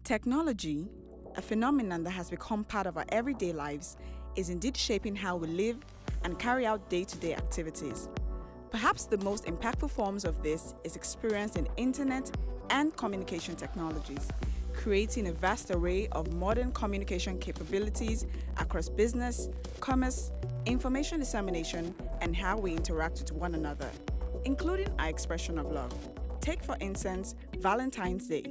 Technology, a phenomenon that has become part of our everyday lives, is indeed shaping how we live and carry out day-to-day activities. Perhaps the most impactful forms of this is experienced in internet and communication technologies, creating a vast array of modern communication capabilities across business, commerce, information dissemination, and how we interact with one another, including our expression of love. Take, for instance, Valentine's Day,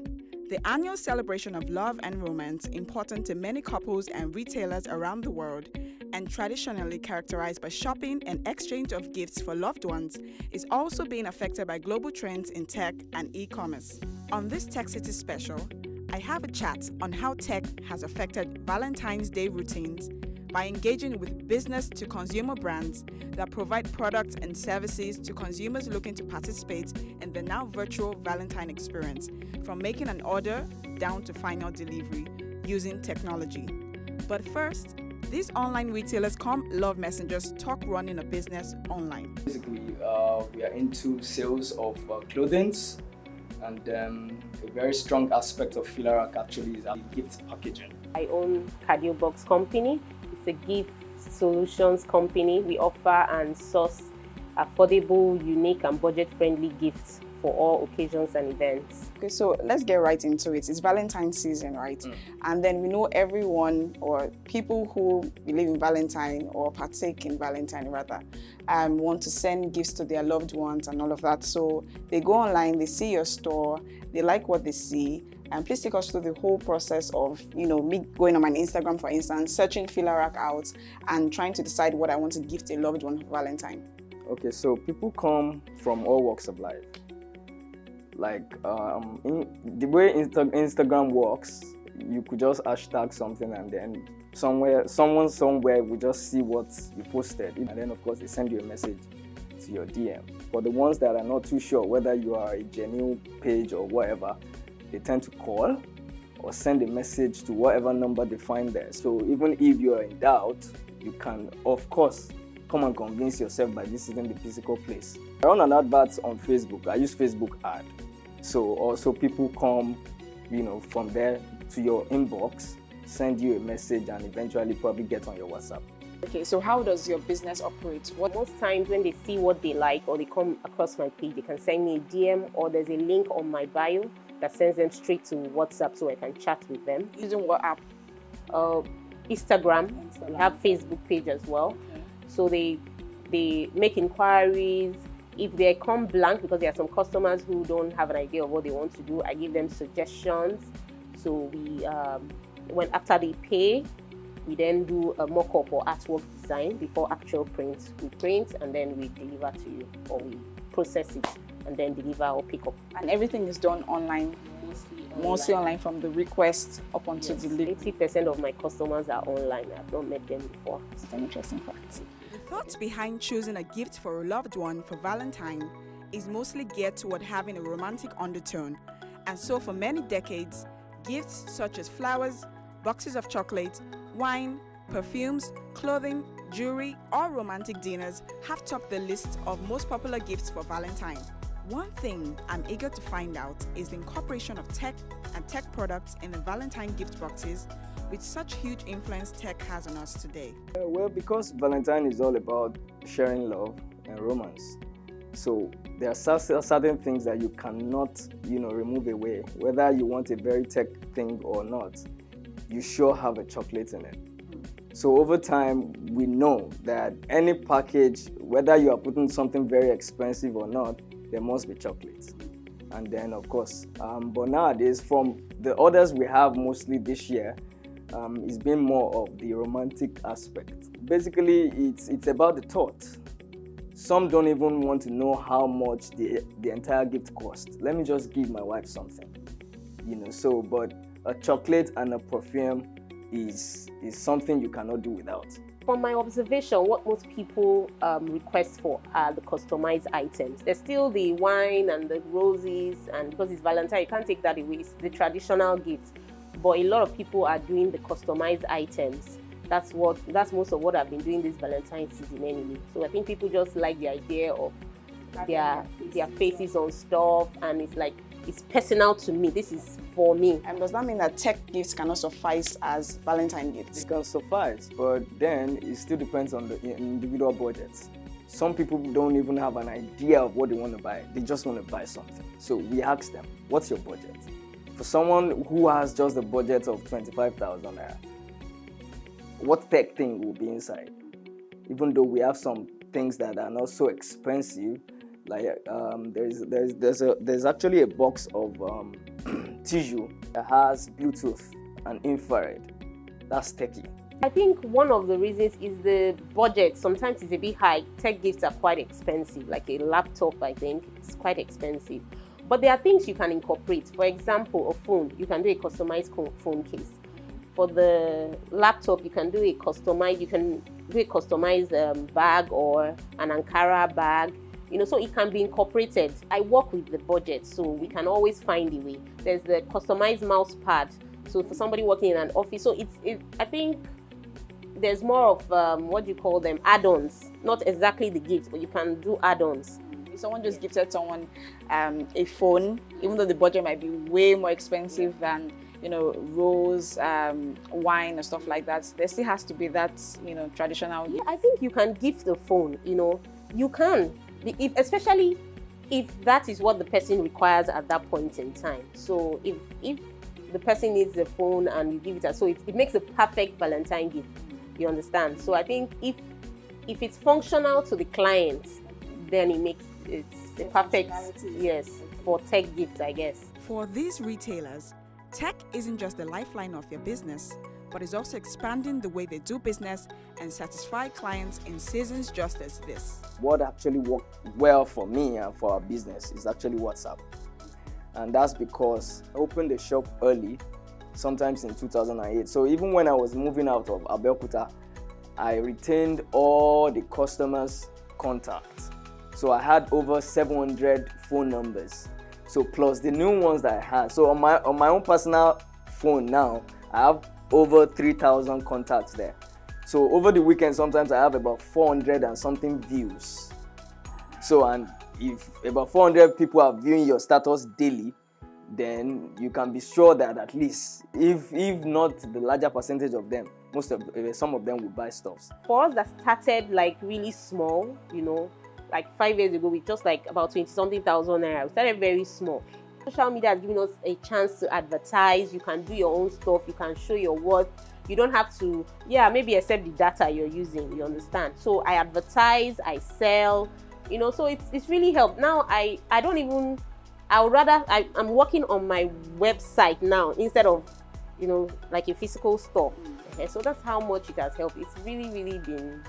the annual celebration of love and romance important to many couples and retailers around the world, and traditionally characterized by shopping and exchange of gifts for loved ones, is also being affected by global trends in tech and e-commerce. On this TechCity special, I have a chat on how tech has affected Valentine's Day routines by engaging with business-to-consumer brands that provide products and services to consumers looking to participate in the now virtual Valentine experience, from making an order down to final delivery using technology. But first, these online retailers come love messengers talk running a business online. Basically, we are into sales of clothing, and a very strong aspect of Filarak actually is gift packaging. I own Cardio Box Company. It's a gift solutions company. We offer and source affordable, unique and budget-friendly gifts for all occasions and events. Okay, so let's get right into it. It's Valentine's season, right? And then we know everyone or people who believe in Valentine or partake in Valentine rather, want to send gifts to their loved ones and all of that. So they go online, they see your store, they like what they see. And please take us through the whole process of, me going on my Instagram, for instance, searching Filarak out and trying to decide what I want to gift a loved one for Valentine. Okay, so people come from all walks of life. Like the way Instagram works, you could just hashtag something and then someone somewhere will just see what you posted, and then of course they send you a message to your DM. For the ones that are not too sure whether you are a genuine page or whatever, they tend to call or send a message to whatever number they find there. So even if you are in doubt, you can of course come and convince yourself by visiting the physical place. I run an advert on Facebook. I use Facebook ad. So also people come, from there to your inbox, send you a message and eventually probably get on your WhatsApp. Okay, so how does your business operate? Most times when they see what they like or they come across my page, they can send me a DM or there's a link on my bio that sends them straight to WhatsApp so I can chat with them. Using what app? Instagram. We have Facebook page as well. Okay. So they make inquiries. If they come blank, because there are some customers who don't have an idea of what they want to do, I give them suggestions. So we, after they pay, we then do a mock-up or artwork design before actual print. We print and then we deliver to you, or we process it and then deliver or pick up. And everything is done online? Mostly online from the request up until delivery. 80% of my customers are online. I've not met them before. It's an interesting fact. The thought behind choosing a gift for a loved one for Valentine is mostly geared toward having a romantic undertone. And so for many decades, gifts such as flowers, boxes of chocolate, wine, perfumes, clothing, jewelry, or romantic dinners have topped the list of most popular gifts for Valentine. One thing I'm eager to find out is the incorporation of tech and tech products in the Valentine gift boxes, with such huge influence tech has on us today. Well, because Valentine is all about sharing love and romance, so there are certain things that you cannot, remove away. Whether you want a very tech thing or not, you sure have a chocolate in it. So over time, we know that any package, whether you are putting something very expensive or not, there must be chocolates. And then of course, but nowadays from the orders we have mostly this year, it's been more of the romantic aspect. Basically, it's about the thought. Some don't even want to know how much the entire gift costs. Let me just give my wife something, but a chocolate and a perfume is something you cannot do without. From my observation, what most people request for are the customized items. There's still the wine and the roses, and because it's Valentine, you can't take that away. It's the traditional gift. But a lot of people are doing the customized items. That's most of what I've been doing this Valentine season anyway. So I think people just like the idea of their faces on stuff, and it's like it's personal to me. This is for me. And does that mean that tech gifts cannot suffice as Valentine gifts? It can suffice, but then it still depends on the individual budgets. Some people don't even have an idea of what they want to buy. They just want to buy something. So we ask them, what's your budget? For someone who has just a budget of 25,000 naira, what tech thing will be inside? Even though we have some things that are not so expensive, like there's actually a box of tissue that has Bluetooth and infrared. That's techie. I think one of the reasons is the budget. Sometimes it's a bit high. Tech gifts are quite expensive, like a laptop, I think. It's quite expensive. But there are things you can incorporate. For example, a phone. You can do a customized phone case. For the laptop, you can do a customized bag or an Ankara bag. So it can be incorporated. I work with the budget, so we can always find a way. There's the customized mouse pad. So for somebody working in an office, so I think there's more of add-ons. Not exactly the gift, but you can do add-ons. If someone just gifted someone a phone, even though the budget might be way more expensive than rose, wine, or stuff like that, there still has to be that traditional. Yeah, I think you can gift the phone. You can, especially if that is what the person requires at that point in time. So if the person needs the phone and you give it, so it makes a perfect Valentine gift. You understand? So I think if it's functional to the client, then it's the perfect, yes, for tech gifts, I guess. For these retailers, tech isn't just the lifeline of their business, but is also expanding the way they do business and satisfy clients in seasons just as this. What actually worked well for me and for our business is actually WhatsApp. And that's because I opened the shop early, sometimes in 2008. So even when I was moving out of Abeokuta, I retained all the customers' contacts. So I had over 700 phone numbers. So plus the new ones that I had. So on my own personal phone now, I have over 3,000 contacts there. So over the weekend, sometimes I have about 400 and something views. So, and if about 400 people are viewing your status daily, then you can be sure that at least, if not the larger percentage of them, some of them will buy stuffs. For us that started like really small, like 5 years ago with just like about 20-something thousand naira, we started very small. Social media has given us a chance to advertise. You can do your own stuff. You can show your worth. You don't have to, maybe accept the data you're using. You understand? So I advertise, I sell, so it's really helped. Now I'm working on my website now instead of, like a physical store. Okay, so that's how much it has helped. It's really, really been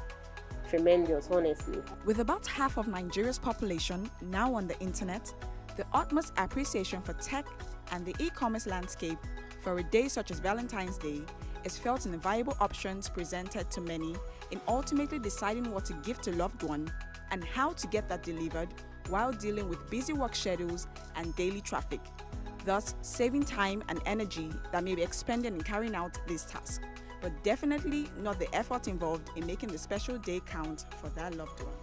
tremendous, honestly. With about half of Nigeria's population now on the internet, the utmost appreciation for tech and the e-commerce landscape for a day such as Valentine's Day is felt in the viable options presented to many in ultimately deciding what to give to a loved one and how to get that delivered while dealing with busy work schedules and daily traffic, thus saving time and energy that may be expended in carrying out this task, but definitely not the effort involved in making the special day count for that loved one.